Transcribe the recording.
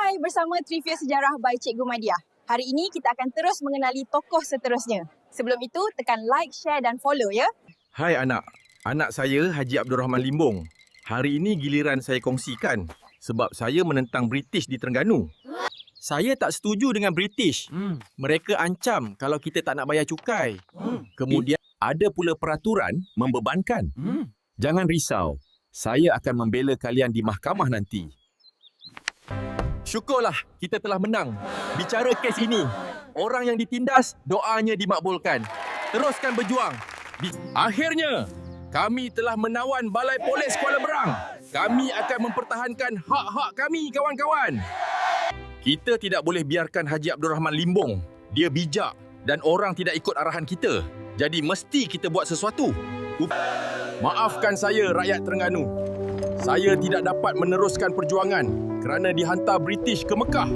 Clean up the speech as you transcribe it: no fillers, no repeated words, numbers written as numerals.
Hai, bersama Trivia Sejarah by Cikgu Madia. Hari ini kita akan terus mengenali tokoh seterusnya. Sebelum itu, tekan like, share dan follow ya. Hai anak. Anak saya Haji Abdul Rahman Limbong. Hari ini giliran saya kongsikan sebab saya menentang British di Terengganu. Saya tak setuju dengan British. Mereka ancam kalau kita tak nak bayar cukai. Kemudian ada pula peraturan membebankan. Jangan risau. Saya akan membela kalian di mahkamah nanti. Syukurlah kita telah menang. Bicara kes ini, orang yang ditindas doanya dimakbulkan. Teruskan berjuang. Akhirnya, kami telah menawan Balai Polis Kuala Berang. Kami akan mempertahankan hak-hak kami, kawan-kawan. Kita tidak boleh biarkan Haji Abdul Rahman Limbong. Dia bijak dan orang tidak ikut arahan kita. Jadi mesti kita buat sesuatu. Maafkan saya, rakyat Terengganu. Saya tidak dapat meneruskan perjuangan kerana dihantar British ke Mekah.